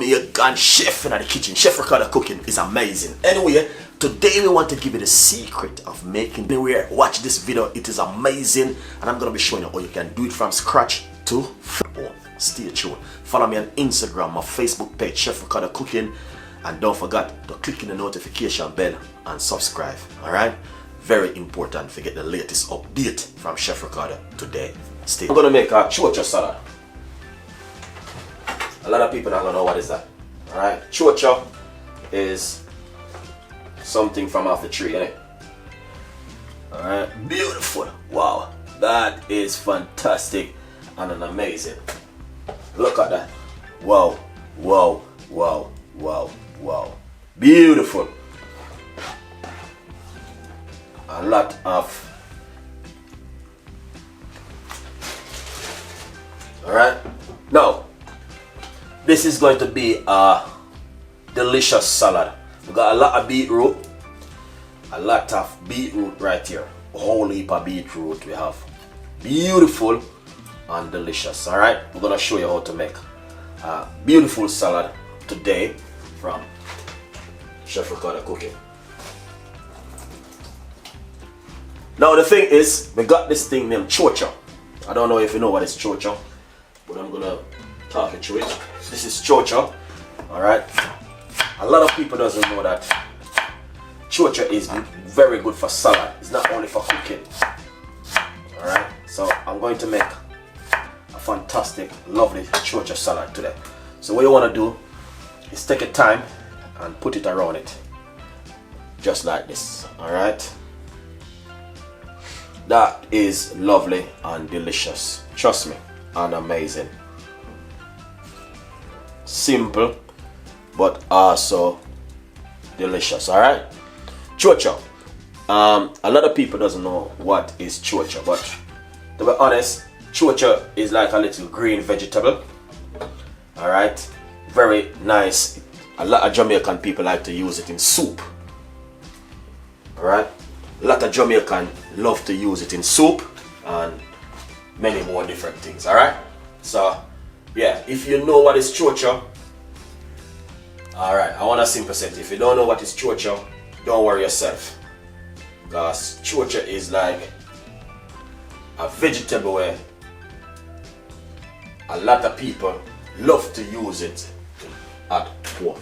Jamaican chef in the kitchen. Chef Ricardo cooking is amazing. Anyway, today we want to give you the secret of making. Anyway, watch this video. It is amazing, and I'm gonna be showing you how you can do it from scratch to home. Stay tuned. Follow me on Instagram, my Facebook page, Chef Ricardo Cooking, and don't forget to click in the notification bell and subscribe. All right? Very important to get the latest update from Chef Ricardo today. Stay. I'm gonna make a chocho salad. A lot of people don't know what is that. Alright, chocho is something from off the tree, innit? Alright, beautiful. Wow, that is fantastic and an amazing. Look at that. Wow, wow, wow, wow, wow. Beautiful. A lot of. Alright, now this is going to be a delicious salad. We got a lot of beetroot, right here. A whole heap of beetroot we have. Beautiful and delicious. All right, we're gonna show you how to make a beautiful salad today from Chef Ricardo Cooking. Now the thing is, we got this thing named chocho. I don't know if you know what is chocho, but I'm gonna talk you through it. This is chocho. Alright. A lot of people doesn't know that chocho is very good for salad. It's not only for cooking. Alright. So I'm going to make a fantastic, lovely chocho salad today. So what you want to do is take your time and put it around it. Just like this. Alright. That is lovely and delicious. Trust me. And amazing. Simple but also delicious. All right, chocho. A lot of people doesn't know what is chocho, but to be honest, chocho is like a little green vegetable. All right, very nice. A lot of Jamaican people like to use it in soup. All right, a lot of Jamaican love to use it in soup and many more different things. All right, so yeah, if you know what is chocho, alright, I want a simple set. If you don't know what is chocho, don't worry yourself. Because chocho is like a vegetable where a lot of people love to use it at home.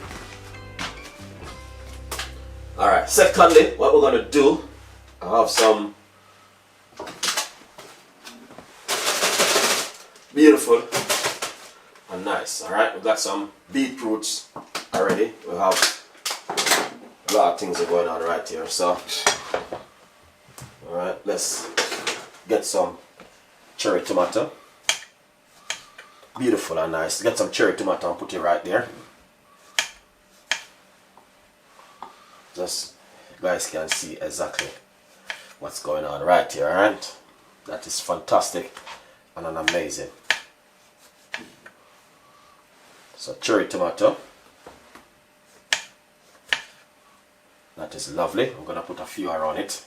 Alright, secondly, what we're going to do, I have some beautiful and nice. Alright, we got some beetroots already. We have a lot of things are going on right here. So alright, let's get some cherry tomato. Beautiful and nice. Get some cherry tomato and put it right there. Just you guys can see exactly what's going on right here. Alright, that is fantastic and an amazing. So cherry tomato, that is lovely. I'm gonna put a few around it.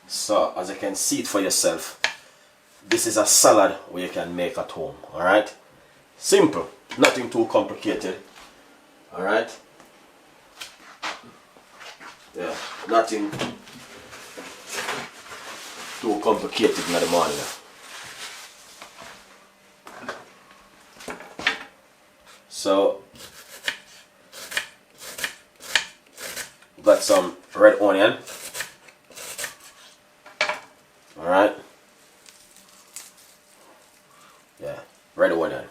So as you can see it for yourself, this is a salad where you can make at home. All right, simple, nothing too complicated. All right, yeah, nothing too complicated in the morning. So, got some red onion. Alright. Yeah, red onion.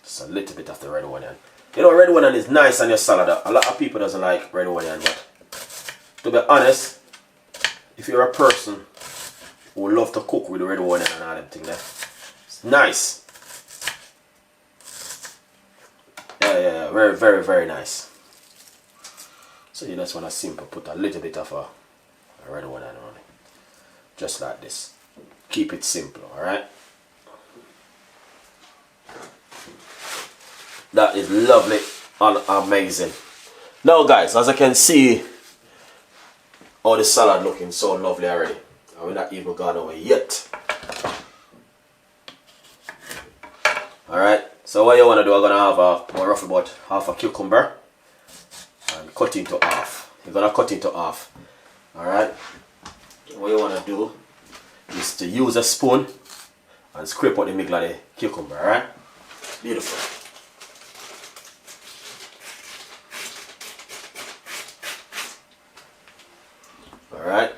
Just a little bit of the red onion. You know, red onion is nice on your salad. A lot of people doesn't like red onion, but to be honest, if you're a person who love to cook with red onion and all them things, it's nice. Yeah, very, very, very nice. So you just want to simple put a little bit of a red one on it. Just like this. Keep it simple, alright? That is lovely and amazing. Now guys, as I can see, the salad looking so lovely already. And we're not even gone away yet. Alright, so what you want to do, I'm going to have roughly about half a cucumber and cut into half. You're going to cut into half. Alright, what you want to do is to use a spoon and scrape out the middle of the cucumber. Alright, beautiful. Alright,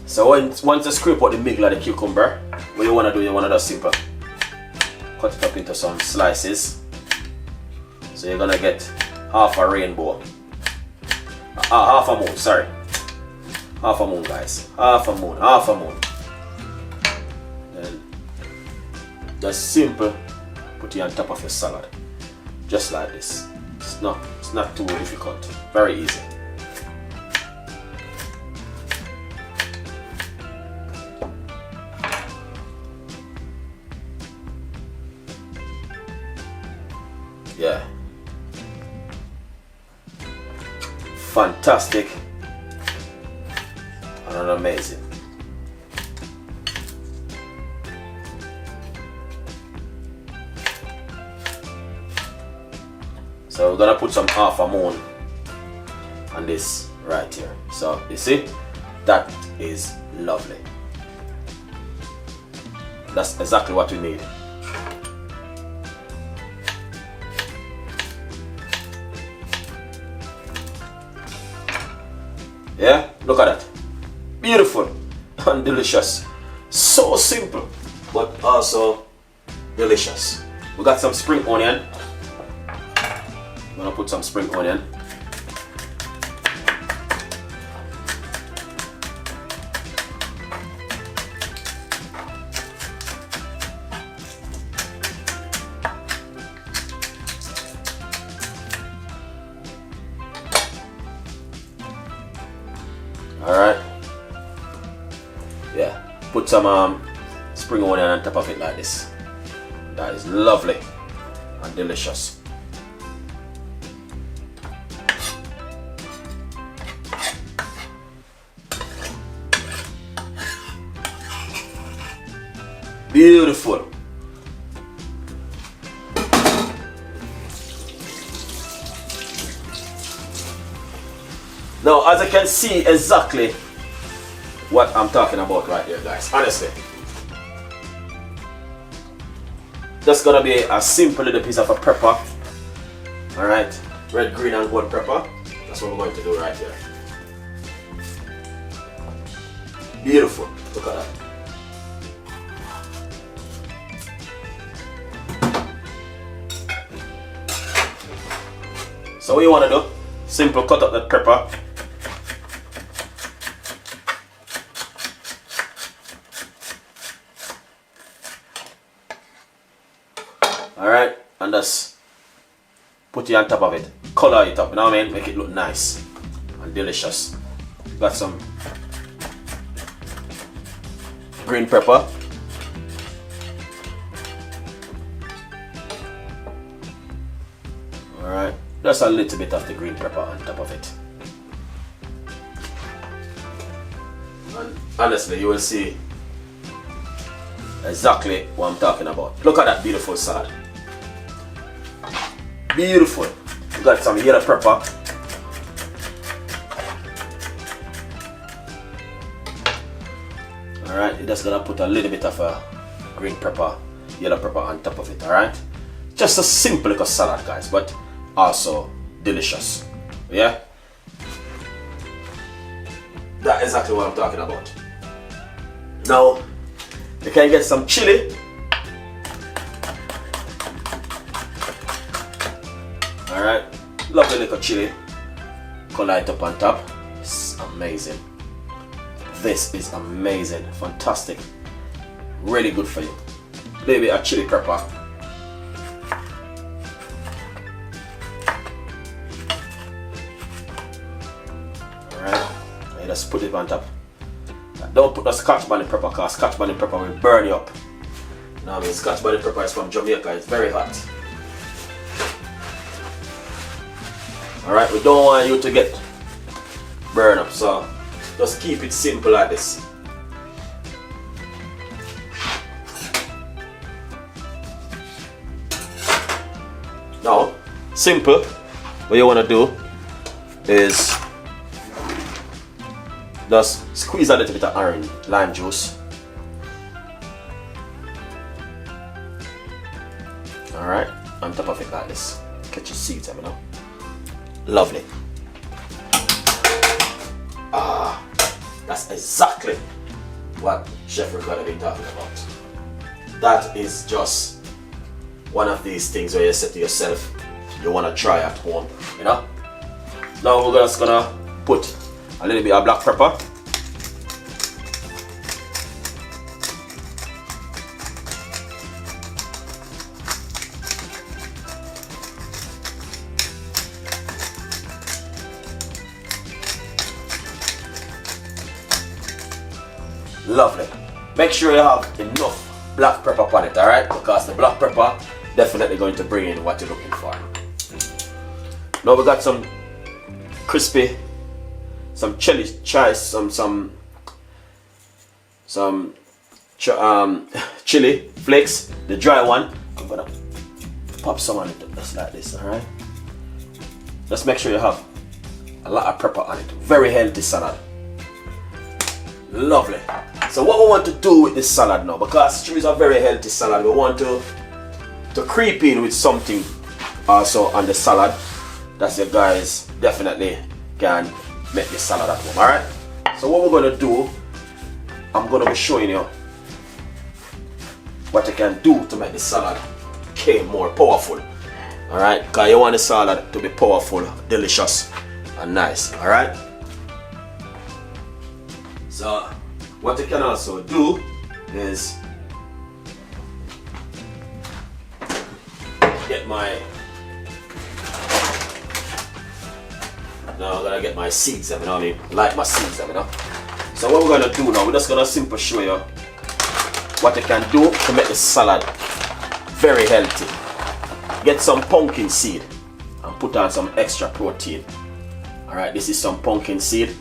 so once you scrape out the middle of the cucumber, what you want to do, you want to just simple cut it up into some slices. So you're gonna get half a rainbow, half a moon, sorry, half a moon, guys, half a moon. Then just simple put it on top of your salad, just like this. It's not too difficult, very easy. Yeah, fantastic and amazing. So we're gonna put some half a moon on this right here. So you see, that is lovely. That's exactly what we need. Yeah, look at that. Beautiful and delicious. So simple, but also delicious. We got some spring onion. I'm gonna put some spring onion. Alright. Yeah, put some spring onion on top of it like this. That is lovely and delicious. Beautiful. Now, as you can see exactly what I'm talking about right here, guys, honestly. Just gonna be a simple little piece of a pepper. Alright, red, green, and gold pepper. That's what we're going to do right here. Beautiful. Look at that. So what you want to do, simple cut up that pepper. Alright, and just put it on top of it. Color it up, you know what I mean? Make it look nice and delicious. Got some green pepper. Alright. Just a little bit of the green pepper on top of it. And honestly, you will see exactly what I'm talking about. Look at that beautiful salad. Beautiful. We got some yellow pepper. Alright, you're just gonna put a little bit of a green pepper, yellow pepper on top of it, alright? Just a simple little salad, guys, but also delicious. Yeah, that's exactly what I'm talking about. Now you can get some chili. Alright, lovely little chili. Color it up on top. It's amazing. This is amazing, fantastic, really good for you. Maybe a chili pepper. Just put it on top. Don't put the Scotch bonnet pepper because Scotch bonnet pepper will burn you up. You know what I mean? Scotch bonnet pepper is from Jamaica, it's very hot. Alright, we don't want you to get burned up, so Just keep it simple like this. Now, simple, what you want to do is just squeeze a little bit of orange lime juice. Alright, on top of it like this. Catch your seeds, you know. Lovely. Ah, that's exactly what Chef Ricardo been talking about. That is just one of these things where you say to yourself, you want to try at home, you know. Now we're just gonna put a little bit of black pepper. Lovely. Make sure you have enough black pepper on it, alright? Because the black pepper definitely going to bring in what you're looking for. Now we got some crispy, some chili chives, some chili flakes, the dry one. I'm gonna pop some on it just like this, alright? Just make sure you have a lot of pepper on it. Very healthy salad. Lovely. So what we want to do with this salad now, because stew is a very healthy salad, we want to creep in with something also on the salad that you guys definitely can make this salad at home. Alright? So what we're going to do, I'm going to be showing you what you can do to make the salad more powerful. Alright? Because you want the salad to be powerful, delicious and nice. Alright? So what you can also do is get my, now I'm gonna get my seeds, you know, I mean, like my seeds, you know. So what we're gonna do now, we're just gonna simply show you what you can do to make the salad very healthy. Get some pumpkin seed and put on some extra protein. Alright, this is some pumpkin seed.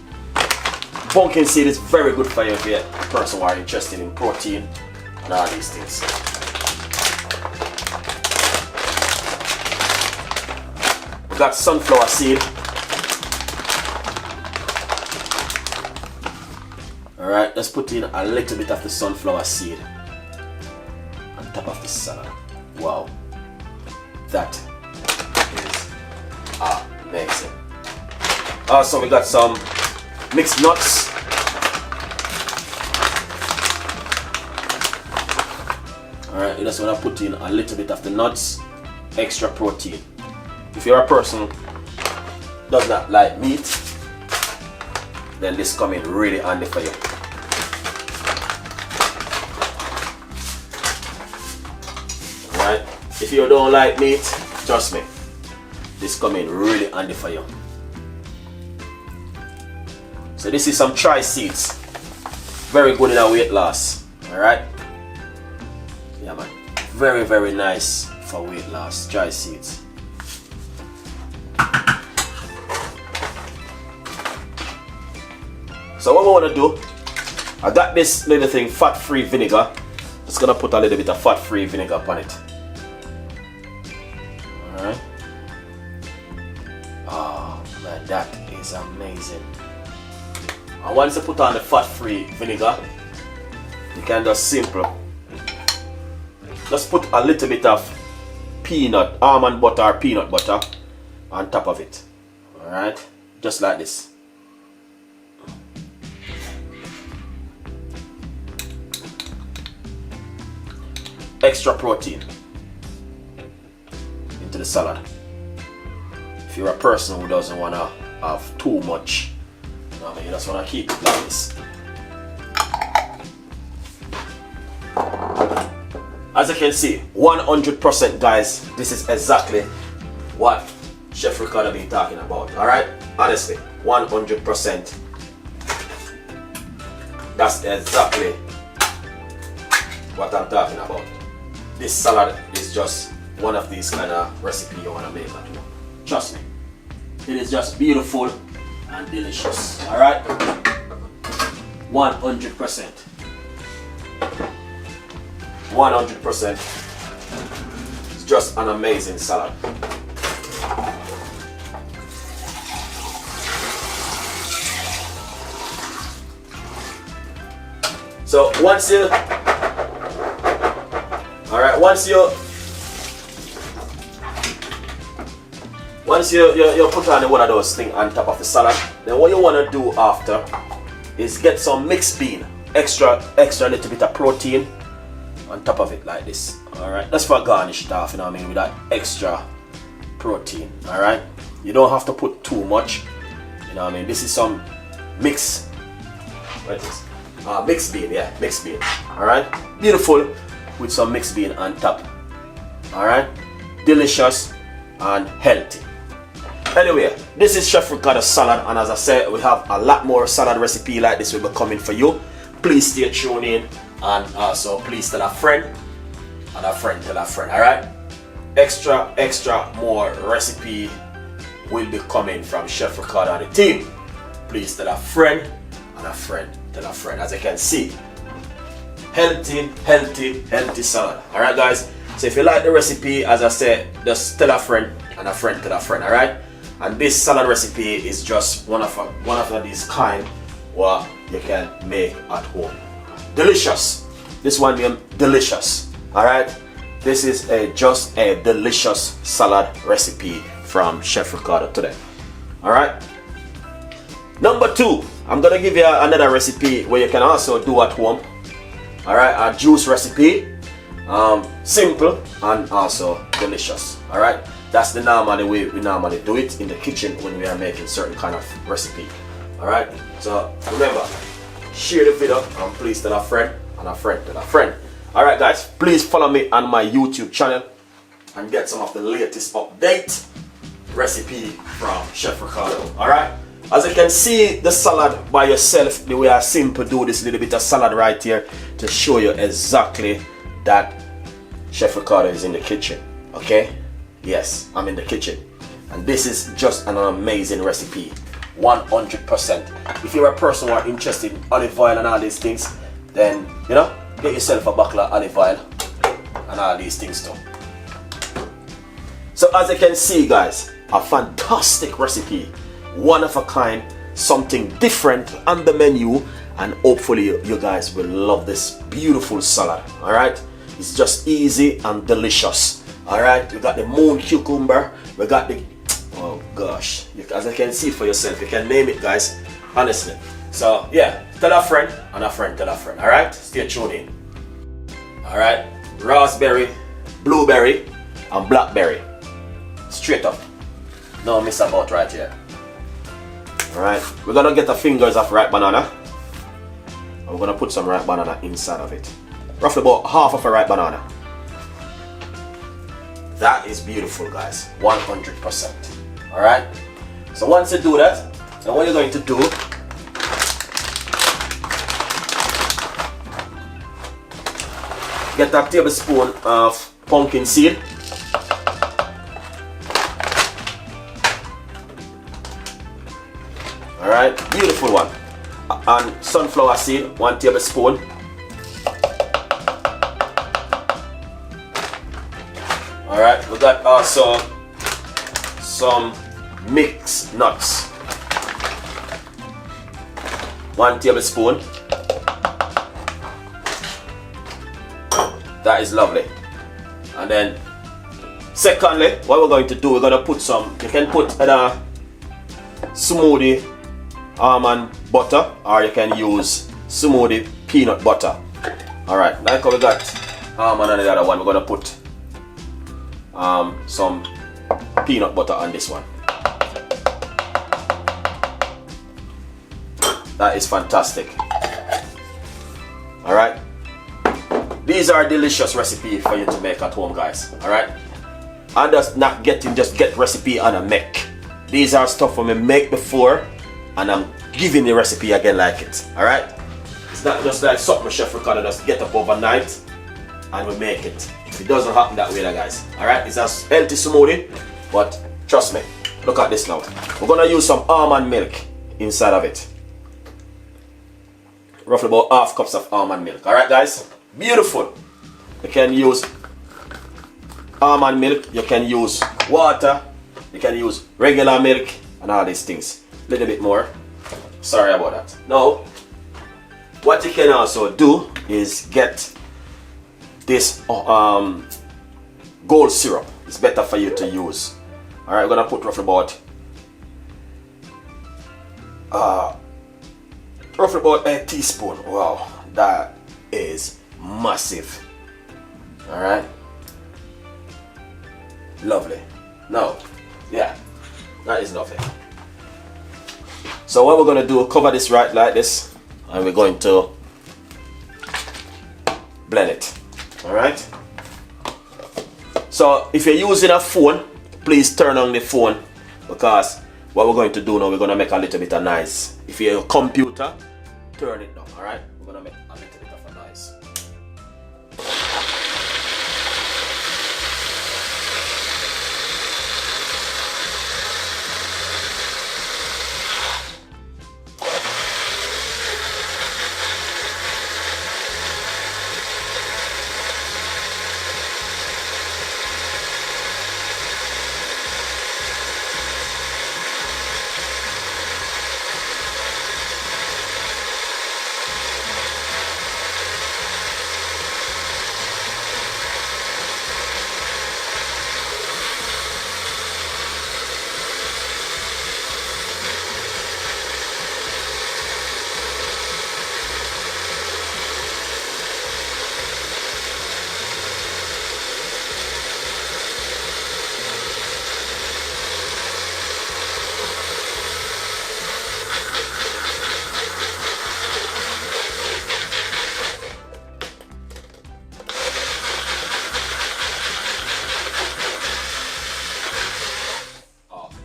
Pumpkin seed is very good for you if you're a person who are interested in protein and all these things. We got sunflower seed. Alright, let's put in a little bit of the sunflower seed on top of the salad. Wow, that is amazing. Also, we got some mixed nuts. Alright, you just want to put in a little bit of the nuts, extra protein. If you're a person who does not like meat, then this come in really handy for you. Alright, if you don't like meat, trust me, this come in really handy for you. So this is some chia seeds. Very good in our weight loss. Alright? Yeah man. Very, very nice for weight loss. Chia seeds. So what we want to do, I got this little thing, fat-free vinegar. Just gonna put a little bit of fat-free vinegar on it. Alright? Oh man, that is amazing. And once you put on the fat-free vinegar, you can just just put a little bit of almond butter or peanut butter on top of it. Alright? Just like this. Extra protein into the salad. If you're a person who doesn't want to have too much, I mean, you just want to keep it like this. As you can see, 100% guys, this is exactly what Chef Ricardo been talking about. Alright? Honestly, 100%. That's exactly what I'm talking about. This salad is just one of these kind of recipes you want to make at home. Trust me. It is just beautiful and delicious. Alright? 100%. 100%. It's just an amazing salad. So once you, alright, once you put on one of those things on top of the salad, then what you want to do after is get some mixed bean, extra little bit of protein on top of it like this. Alright, that's for garnish stuff, you know what I mean, with that extra protein. Alright, you don't have to put too much, you know what I mean. This is some mixed, what is this? Mixed bean, yeah, mixed bean. Alright, beautiful with some mixed bean on top. Alright, delicious and healthy. Anyway, this is Chef Ricardo salad, and as I said, we have a lot more salad recipe like this will be coming for you. Please stay tuned in, and also please tell a friend, and a friend tell a friend. Alright, extra more recipe will be coming from Chef Ricardo and the team. Please tell a friend, and a friend tell a friend. As you can see, healthy salad. Alright guys, so if you like the recipe, as I said, just tell a friend, and a friend tell a friend. Alright, and this salad recipe is just one of these kind what you can make at home. Delicious. This one named delicious. Alright, this is just a delicious salad recipe from Chef Ricardo today. Alright, number 2, I'm gonna give you another recipe where you can also do at home. Alright, a juice recipe, simple and also delicious. Alright, that's the normal way we normally do it in the kitchen when we are making certain kind of recipe. Alright, so remember, share the video and please tell a friend, and a friend tell a friend. Alright guys, please follow me on my YouTube channel and get some of the latest update recipe from Chef Ricardo. Alright, as you can see the salad by yourself, the way I simple do this little bit of salad right here to show you exactly that Chef Ricardo is in the kitchen. Okay, yes, I'm in the kitchen, and this is just an amazing recipe. 100%. If you're a person who are interested in olive oil and all these things, then you know, get yourself a bottle of olive oil and all these things too. So as you can see guys, a fantastic recipe, one of a kind, something different on the menu, and hopefully you guys will love this beautiful salad. Alright, it's just easy and delicious. Alright, we got the moon cucumber, we got the, oh gosh, as you can see for yourself, you can name it guys, honestly. So yeah, tell a friend and a friend tell a friend. Alright, stay tuned in. Alright, raspberry, blueberry and blackberry, straight up, no miss about right here. Alright, we're gonna get the fingers of ripe banana, and we're gonna put some ripe banana inside of it, roughly about half of a ripe banana. That is beautiful guys, 100%. Alright, so once you do that, then what you're going to do, get a tablespoon of pumpkin seed, alright, beautiful one, and sunflower seed, 1 tablespoon, alright, we got also some mixed nuts, 1 tablespoon. That is lovely. And then secondly, what we're going to do, we're going to put some, you can put a smoothie almond butter, or you can use smoothie peanut butter. Alright, like how we got almond on the other one, we're going to put some peanut butter on this one. That is fantastic. Alright, these are a delicious recipe for you to make at home guys. Alright, and just not get recipe and I make. These are stuff we make before, and I'm giving the recipe again like it. Alright, it's not just like something Chef Ricardo just get up overnight and we make it. It doesn't happen that way guys. Alright, it's a healthy smoothie, but trust me, look at this now. We're gonna use some almond milk inside of it. roughly about half cups of almond milk. Alright guys, beautiful. You can use almond milk, you can use water, you can use regular milk and all these things. A little bit more. Sorry about that. Now, what you can also do is get this gold syrup. It's better for you to use. Alright, I'm gonna put roughly about a teaspoon. Wow, that is massive. Alright, lovely. Now, yeah, that is nothing. So what we're gonna do, cover this right like this, and we're going to blend it. Alright, so if you're using a phone, please turn on the phone, because what we're going to do now, we're going to make a little bit of noise. If you're a computer, turn it down. Alright, we're going to make a little bit of a noise.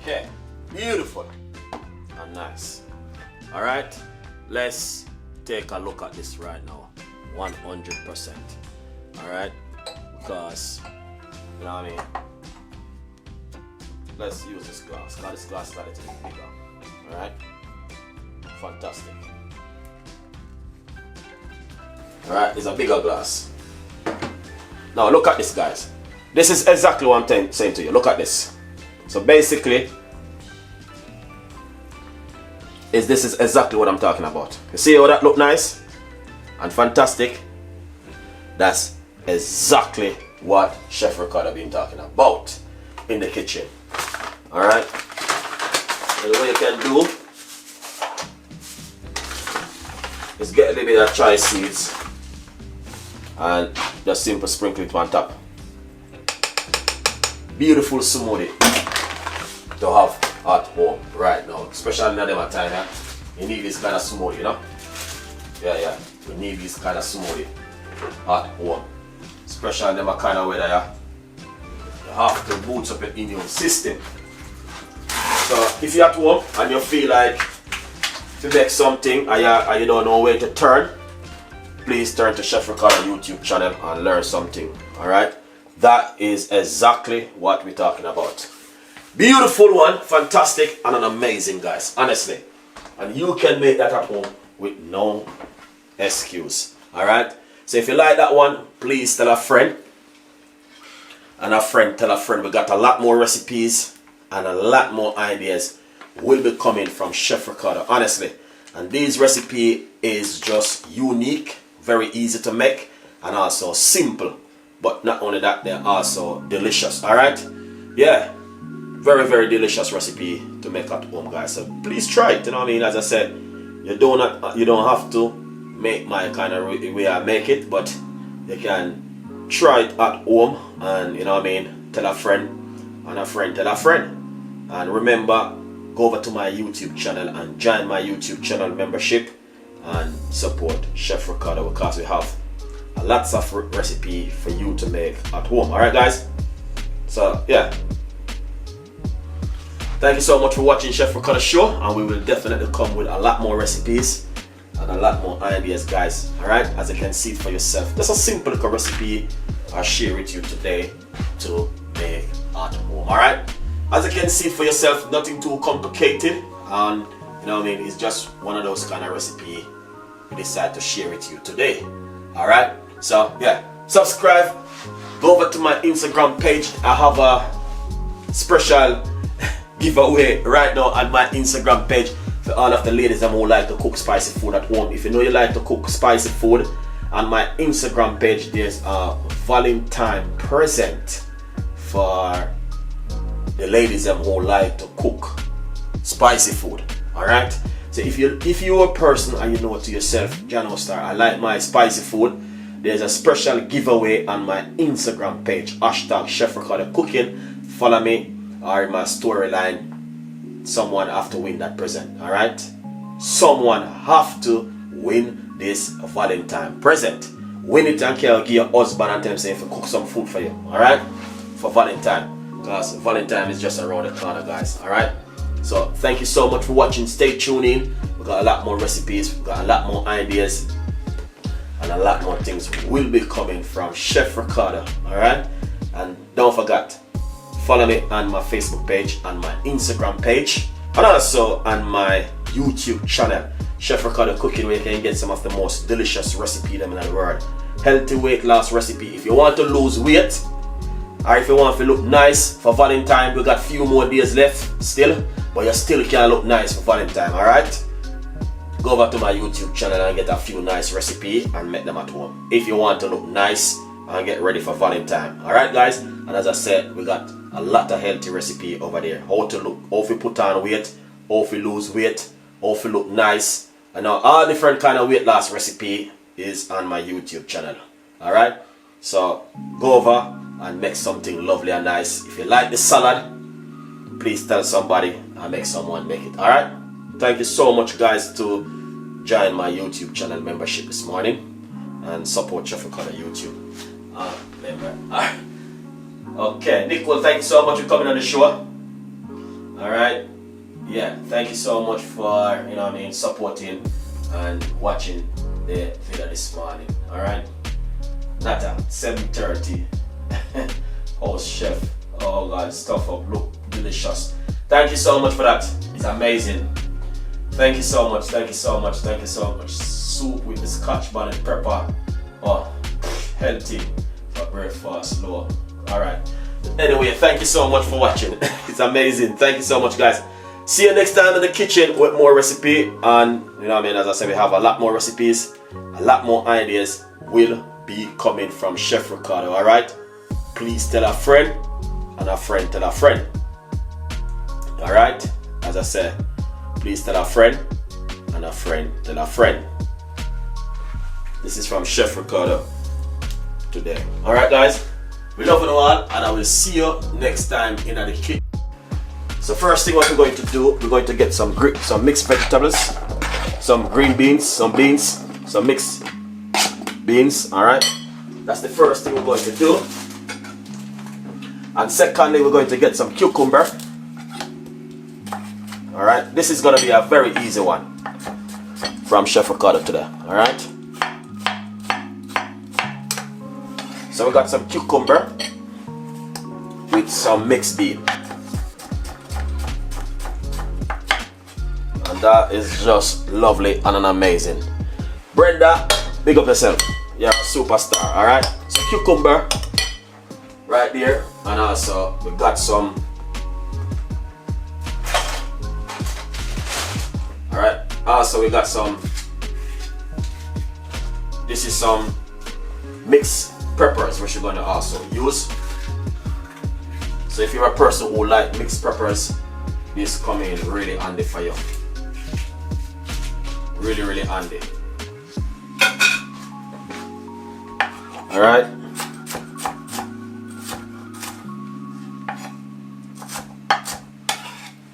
Okay, beautiful and nice. All right, let's take a look at this right now. 100%. All right, because you know what I mean. Let's use this glass. Now this glass is a little bit bigger. All right, fantastic. All right, it's a bigger glass. Now look at this, guys. This is exactly what I'm saying to you. Look at this. So basically, this is exactly what I'm talking about. You see how that look nice and fantastic? That's exactly what Chef Ricardo been talking about in the kitchen. Alright? And what you can do is get a little bit of chai seeds and just simple sprinkle it on top. Beautiful smoothie to have at home right now, especially in them time. Yeah? You need this kind of smoothie, you know? Yeah, you need this kind of smoothie at home, especially in them kind of weather. Yeah? You have to boost up your immune system. So if you're at home and you feel like to make something and you don't know where to turn, please turn to Chef Ricardo YouTube channel and learn something. Alright? That is exactly what we're talking about. Beautiful one, fantastic, and an amazing, guys, honestly. And you can make that at home with no excuse. Alright? So if you like that one, please tell a friend. And a friend tell a friend. We got a lot more recipes and a lot more ideas will be coming from Chef Ricardo, honestly. And this recipe is just unique, very easy to make, and also simple. But not only that, they're also delicious. Alright? Yeah. Very, very delicious recipe to make at home, guys. So please try it. You know what I mean? As I said, you don't have to make my kind of way I make it, but you can try it at home, and you know what I mean, tell a friend, and a friend tell a friend. And remember, go over to my YouTube channel and join my YouTube channel membership and support Chef Ricardo, because we have lots of recipe for you to make at home. Alright, guys? So yeah, thank you so much for watching Chef Ricardo show, and we will definitely come with a lot more recipes and a lot more ideas, guys. Alright, as you can see it for yourself, just a simple little recipe I'll share with you today to make at home. Alright, as you can see it for yourself, nothing too complicated, and you know what I mean, it's just one of those kind of recipe we decide to share with you today. Alright, so yeah, subscribe, go over to my Instagram page. I have a special giveaway right now on my Instagram page for all of the ladies who like to cook spicy food at home. If you know you like to cook spicy food, on my Instagram page there's a Valentine present for the ladies who like to cook spicy food. Alright, so if you're a person and you know to yourself, Jano Star, I like my spicy food, there's a special giveaway on my Instagram page, hashtag Chef Ricardo Cooking. Follow me, or in my storyline, someone have to win that present. Alright, someone have to win this Valentine present. Win it and give your husband and tell him say if you cook some food for you. Alright, for Valentine, because Valentine is just around the corner, guys. Alright, so thank you so much for watching. Stay tuned in. We got a lot more recipes, we got a lot more ideas, and a lot more things will be coming from Chef Ricardo. Alright, and don't forget, follow me on my Facebook page, on my Instagram page, and also on my YouTube channel, Chef Ricardo Cooking, where you can get some of the most delicious recipes in the world. Healthy weight loss recipe. If you want to lose weight, or if you want to look nice for Valentine, we got a few more days left still, but you still can look nice for Valentine. Alright, go over to my YouTube channel and get a few nice recipes and make them at home if you want to look nice and get ready for Valentine. Alright guys, and as I said, we got a lot of healthy recipe over there. How to look, how to put on weight, how to lose weight, how to look nice, and now all different kind of weight loss recipe is on my YouTube channel. Alright, so go over and make something lovely and nice. If you like the salad, please tell somebody and make someone make it. Alright, thank you so much guys to join my YouTube channel membership this morning and support Chef Ricardo YouTube member. Alright, okay, Nicole, thank you so much for coming on the show. Alright, yeah, thank you so much for, you know what I mean, supporting and watching the video this morning. Alright, Nata 7:30 host chef. Oh god, stuff up, look delicious. Thank you so much for that, it's amazing. Thank you so much, thank you so much, thank you so much. Soup with the scotch bonnet pepper. Oh, healthy for breakfast, low. Alright, anyway, thank you so much for watching. It's amazing. Thank you so much guys. See you next time in the kitchen with more recipe, and you know what I mean, as I said, we have a lot more recipes, a lot more ideas will be coming from Chef Ricardo. Alright, please tell a friend, and a friend tell a friend. Alright, as I said, please tell a friend, and a friend tell a friend. This is from Chef Ricardo today. Alright guys, we love you all, and I will see you next time in the kitchen. So first thing what we're going to do, we're going to get some mixed vegetables, some green beans, some mixed beans. Alright, that's the first thing we're going to do. And secondly, we're going to get some cucumber. Alright, this is going to be a very easy one from Chef Ricardo today. Alright, so we got some cucumber with some mixed bean. And that is just lovely and amazing. Brenda, big up yourself. You're a superstar. Alright, so cucumber right there, and also we got some. Alright, also we got some. This is some mixed peppers which you're going to also use. So if you're a person who like mixed peppers, this come in really handy for you. Really, really handy. Alright.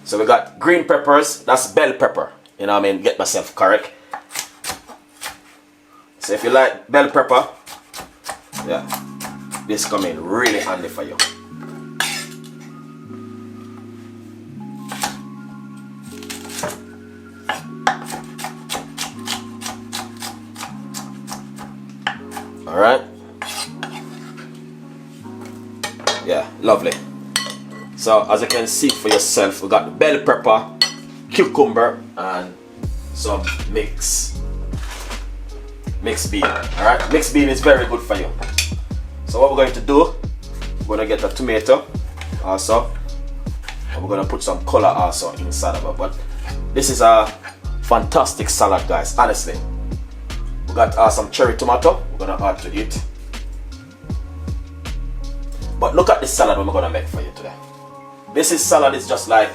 So we got green peppers, that's bell pepper. You know what I mean? Get myself correct. So if you like bell pepper, yeah, this come in really handy for you. Alright. Yeah, lovely. So as you can see for yourself, we got the bell pepper, cucumber, and some mixed mixed bean. Alright, mixed bean is very good for you. So what we're going to do, we're going to get a tomato also. And we're going to put some color also inside of it. But this is a fantastic salad, guys, honestly. We got some cherry tomato we're going to add to it. But look at this salad we're going to make for you today. This salad is just like